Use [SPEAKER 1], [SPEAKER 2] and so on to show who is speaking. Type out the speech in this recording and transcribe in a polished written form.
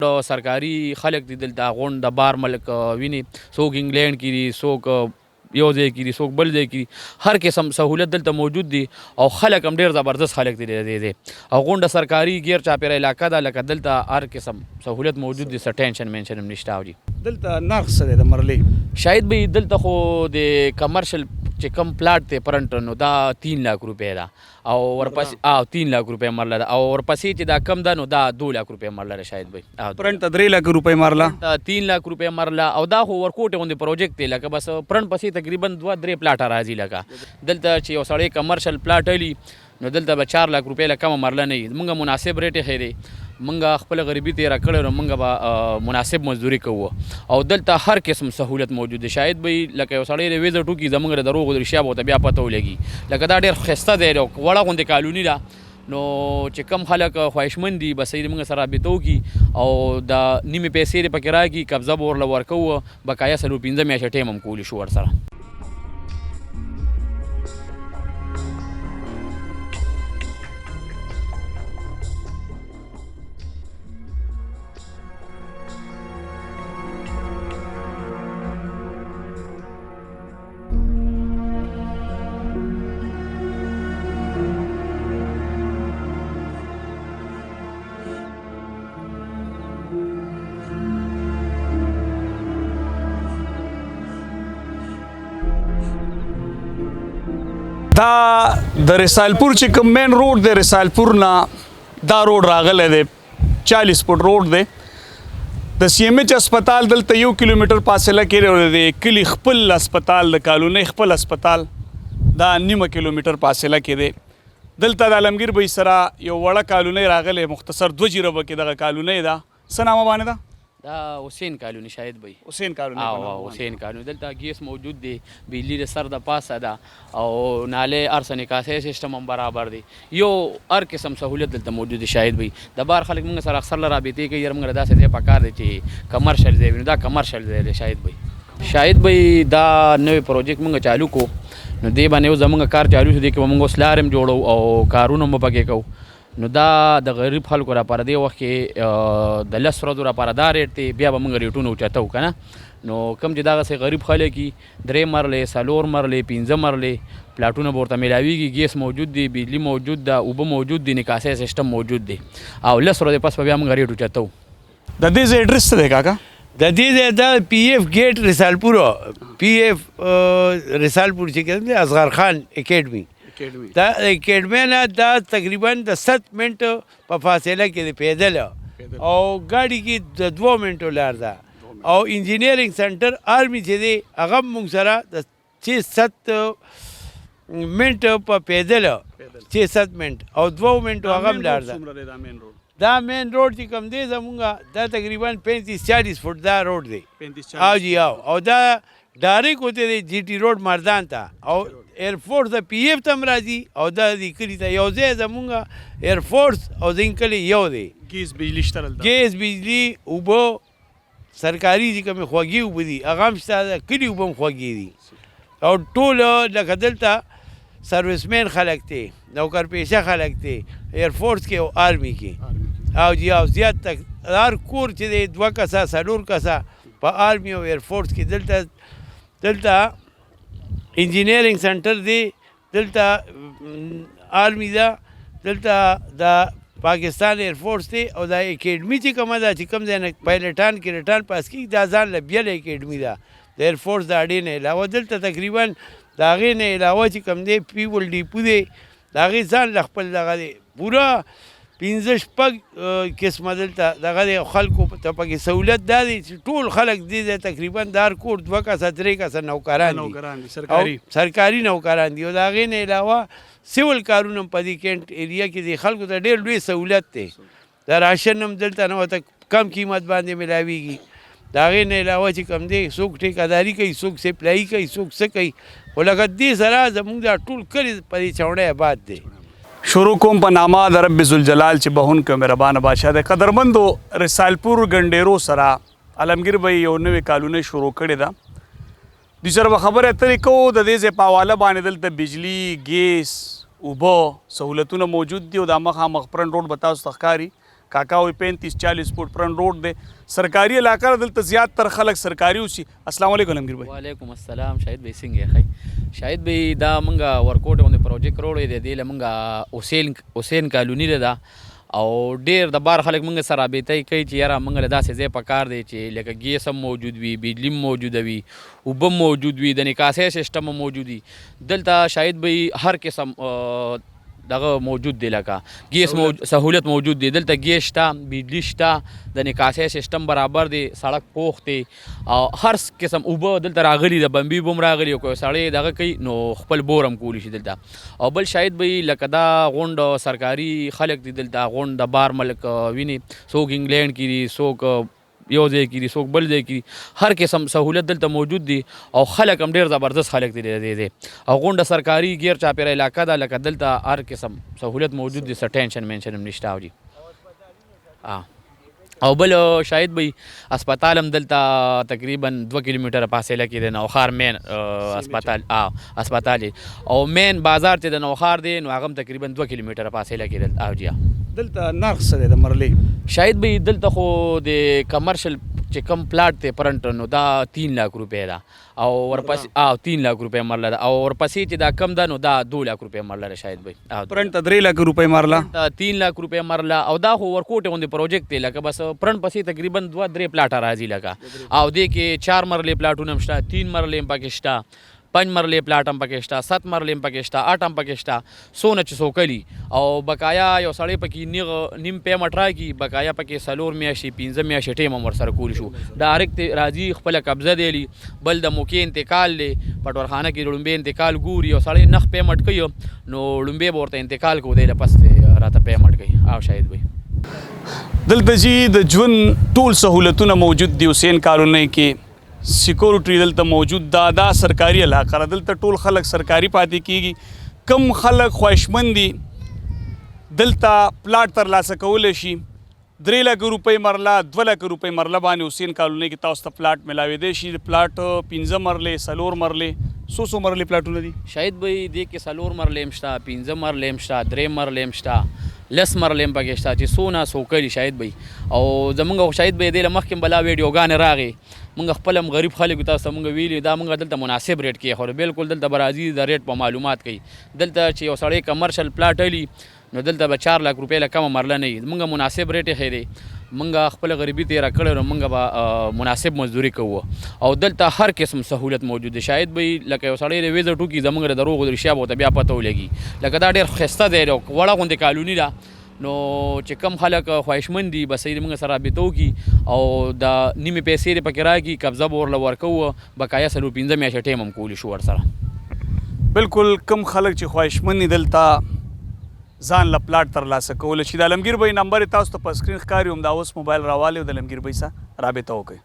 [SPEAKER 1] سرکاري خلک دي دلته غونډ د بار ملک ویني څوک انګلینډ کې دي څوک یو ځای کې دي څوک بل ځای کې دي هر قسم سهولت دلته موجود دي او خلک هم ډېر زبردست خلک دي او غونډه سرکاري غیر چاپېره علاقه ده لکه دلته هر قسم سهولت موجود دي څه ټینشن مینشن هم نشته او جي
[SPEAKER 2] دلته نرخ څه دی د مرلۍ
[SPEAKER 1] شاید به دلته خو د کمرشل چې کم پلاټ دی پرنټ نو دا 3 لک روپۍ ده او ورپسې 3 لک روپۍ مرله ده او ورپسې چې دا کم ده نو دا 2 لک روپۍ مرله ده شاید به
[SPEAKER 2] پرنټ ته 3 لک روپۍ مرله
[SPEAKER 1] 3 لک روپۍ مرله او دا خو ورکوټ غوندې پروجیکټ دی لکه بس پرنټ پسې تقریبا 2-3 پلاټه راځي لکه دلته چې یو سړی کمرشل پلاټ الی نو دلته به 4 لک روپۍ له کمه مرله نه وي موږ مناسب ریټ یې ښی دی موږ خپل غریبي تېره کړې نو موږ به مناسب مزدوري کوو او دلته هر قسم سهولت موجود دی شاید به لکه یو سړی د ویزټ وکړي زموږ د روغو د رښتیا به ورته بیا پته ولګي لکه دا ډېر ښایسته دی وړه غوندې کالوني ده نو چې کم خلک خواهشمند دي بس یې موږ سره رابطه وکړي او د نیمې پیسې یې پکې راکړي قبضه به ورله ورکوو بقایا 15 میاشتې ټایم هم کولی شو ورسره
[SPEAKER 2] دا د رسالپور چې کوم مین روډ دی رسالپور نه دا روډ راغلی دی 40 فوټ روډ دی د سی ایم ایچ هسپتال دلته 1 کیلومتر فاصله کې دی کلی خپل هسپتال د کالونۍ خپل هسپتال دا 9 کیلومتر فاصله کې دی دلته د عالمګیر بهي سره یو وړه کالونۍ راغلی مختصر 2 جربه کې دغه کالونۍ ده څه نامه باندې ده
[SPEAKER 1] دا حسین کالونی شاید به
[SPEAKER 2] حسین کالونی
[SPEAKER 1] حسین کالونی دلته ګیس موجود دی بجلی د سر د پاسه ده او ناله ارس نکاسي سیستم هم برابر دی یو هر قسم سہولت دلته موجود دی شاید به د بار خلک موږ سره اکثر رابطې کوي موږ داسې دی پکار دی چې کمرشل دی دا کمرشل دی شاید به دا نوې پروجیکټ موږ چالو کو نو دی باندې زموږ کار چالو شو دی کې موږ سلارم جوړو او کارونه مو پکې کوو نو دا د غریب خلکو لپاره دی وخت کې د 10 ورځو لپاره دا ریټ دی بیا به موږ ریټونه اوچتو که نه نو کوم چې دغسې غریب خلک دي 3 مرلې 4 مرلې 15 مرلې پلاټونه به ورته میلاویږي ګیس موجود دی بجلی موجود ده اوبه موجود دي نکاسۍ سیسټم موجود دی او 10 ورځې پس به بیا موږ ریټ اوچتو
[SPEAKER 2] د دې ځای ایډرس څه دی کاکا
[SPEAKER 3] د دې ځای دا پی ایف گیټ رسالپور پی ایف رسالپور چې کوم دی اصغر خان اکیډمي دا اکیډمي نه دا تقریبا د 7 منټ په فاصله کې دی پیدل او ګاډي کې د 2 منټو لار ده او انجینیرینګ سنټر آرمي چې دی هغه موږ سره د 6-7 منټ په پیدل 6-7 منټ او 2 منټو هغه لار ده دا مین روډ چې کوم دی زمونږ دا تقریبا 35-40 فوټ دا روډ دی او جی او دا ډایرکټ وته دی جی ټي روډ مردان ته او ایرفورس د پی ایف تم راځي او دا د کلی ته یو ځای زمونږ ایرفورس او ځین کلی یو دی
[SPEAKER 2] ګیس بجلی شته دلته
[SPEAKER 3] ګیس بجلی اوبه سرکاري چې کومې خوږې اوبه دي هغه هم شته د کلي اوبه هم خوږې دي او ټول لکه دلته سروسمین خلک دی نوکر پیشه خلک دی ایرفورس کې او آرمي کې او جی او زیات تک هر کور چې دی 2 کسه 4 کسه په آرمي او ایرفورس کې دلته انجینیرینګ سنټر دی دلته آرمي ده دلته د پاکستان ایرفورس دی او دا اکیډمي چې کومه ده چې کوم ځای نه پایلټان کې ریټان پاس کېږي دا ځان له بیله اکیډمي ده د ایرفورس د اډې نه علاوه دلته تقریبا د هغې نه علاوه چې کوم دی پیول ډیپو دی د هغې ځان له خپل دغه دی پوره 15-16 قسمه دلته دغه دی خلکو ته پکې سهولت دا دی چې ټول خلک دې ځای تقریبا د هر کور 2 کسه 3 کسه نوکران دي سرکاري نوکران دي او د هغې نه علاوه سیول کارونه په دې کینټ ایریا کې د خلکو ته ډېر لوی سهولت دی د راشن هم دلته نه ورته کم قیمت باندې میلاویږي د هغې نه علاوه چې کوم دی څوک ټیکاداري کوي څوک سپلایي کوي څوک څه کوي خو لکه دې سره زموږ دا ټول کلي په دې چوڼۍ آباد دی
[SPEAKER 2] شروع کوم په نامه د رب ذوالجلال چې بهونکو مهربانه بادشاه دی قدرمندو رسالپور ګنډېرو سره عالمګیر بهي یو نوې کالونۍ شروع کړې ده دوی سره به خبرې اترې کوو د دې ځای په حواله باندې دلته بجلي ګیس اوبه سهولتونه موجود دي او دا مخامخ پرنټ روډ به تاسو ته ښکاري کاکا وایي 35-40 فوټ فرنٹ روډ دی سرکاري علاقه ده دلته زیات تر خلک سرکاري اوسي. السلام علیکم علمگیر بھائی.
[SPEAKER 1] وعلیکم السلام شاهد بھائی څنګه ښه شاهد بھائی دا مونږه ورکوټ باندې پروجیکټ روړی دی دی له مونږه حسین کالوني ده او ډیر د بار خلک مونږ سره رابطه کوي چې یاره مونږ له داسې ځای په کار دی چې لکه ګیس هم موجود وي بجلی هم موجوده وي اوبه هم موجود وي د نکاسۍ سیسټم هم موجود وي دلته شاهد بھائی هر قسم دغه موجود دی لکه ګیس سهولت موجود دی دلته ګیس شته بجلی شته د نکاسۍ سیسټم برابر دی سړک پوخ دی او هر قسم اوبه دلته راغلي د بمبي بم راغلي او سړی دغه کوي نو خپل بور هم کولی شي دلته او بل شاهد بھائی لکه دا غونډ سرکاري خلک دي دلته غونډ د بار ملک ویني څوک انګلینډ کې دي څوک یو ځای کې دي څوک بل ځای کې دي هر قسم سهولت دلته موجود دي او خلک هم ډېر زبردست خلک دي او غونډه سرکاري غیر چاپېره علاقه ده لکه دلته هر قسم سهولت موجود دي څه ټینشن مینشن هم نشته او جي او بل شاهد بھائی اسپتال هم دلته تقریبا 2 کیلومتره فاصله کې دی نوخار مین اسپتال او مین بازار چې د نوخار دی نو هغه هم تقریبا 2 کیلومتره فاصله کې دی او جی
[SPEAKER 2] دلته نرخ څه دی د مرلې
[SPEAKER 1] شاهد بھائی دلته خو د کمرشل چې کم پلاټ دی پرنټ نو دا 3 لک روپۍ ده او ورپسې 3 لک روپۍ مرله ده او ورپسې چې دا کم ده نو دا 2 لک روپۍ مرله ده شاهد بھائی
[SPEAKER 2] پرنټ ته 3 لک روپۍ مرله
[SPEAKER 1] 3 لک روپۍ مرله او دا خو ورکوټ غوندې پروجیکټ دی لکه بس پرنټ پسې تقریبا 2-3 پلاټه راځي لکه او دې کې 4 مرلې پلاټونه هم شته 3 مرلې هم پکې شته 5 مرلې پلاټ هم پکې شته 7 مرلې هم پکې شته 8 هم پکې شته څونه چې څوکلي او بقایا یو سړی پکې نیم پیمنټ راکړي بقایا پکې 4 میاشتې 15 میاشتې ټیم هم ورسره کولی شو ډایرکټ راځي خپله قبضه دی بل د موقع انتقال دی پټورخانه کې لومبې انتقال ګوري او سړی نخ پیمنټ کوي نو لومبې به ورته انتقال کوو دی له پس راته پیمنټ کوي او شاهد بھائی
[SPEAKER 2] دلته جی د ژوند ټول سهولتونه موجود دي حسین کالوني کې سیکورټي دلته موجود دا سرکاري علاقه ده دلته ټول خلک سرکاري پاتې کیږي کم خلک خواهشمند دي دلته پلاټ ترلاسه کولی شي 3 لک روپۍ مرله 2 لک روپۍ مرله باندې حسین کالوني کې تاسو ته پلاټ ملاویدی شي پلاټ 15 مرلې 4 مرلې څو مرلې پلاټونه دي
[SPEAKER 1] شاهد بھائی دې کې 4 مرلې هم شته 15 مرلې هم شته 3 مرلې هم شته 10 مرلې هم پکې شته چې څونه څوکلي شاهد بھائی او زمونږ شاهد بھائی دې له مخکې بلا ویډیوګانې راغې مونږ خپل هم غریب خلکو تاسو ته مونږ ویلي دا مونږ دلته مناسب ریټ کې خو بالکل دلته به راځي د ریټ په معلومات کوي دلته چې یو سړی کمرشل پلاټ هلي نو دلته به 4 لک روپۍ له کمه مرله نه وي مونږ مناسب ریټ یې ښی دی مونږ خپل غریبي تېره کړې نو مونږ به مناسب مزدوري کوو او دلته هر قسم سهولت موجود دی شاهد بھائی لکه یو سړی د ویزټ وکړي زمونږ د دروغو د رښتیا به ورته بیا پته ولګي لکه دا ډېر ښایسته دی وړه غوندې کالوني ده نو چې کم خلک خواهشمند دي بس یې موږ سره رابطه وکړي او د نیمې پیسې دې پکې راکړي قبضه به ورله ورکوو بقایا 15 میاشتې ټیم هم کولی شو ورسره
[SPEAKER 2] بالکل کم خلک چې خواهشمند دي دلته ځان له پلاټ ترلاسه کولی شي د علمگیر بھائی نمبر یې تاسو ته په سکرین ښکاري هم دا اوس موبایل راوالی او د علمگیر بھائی سره رابطه وکړئ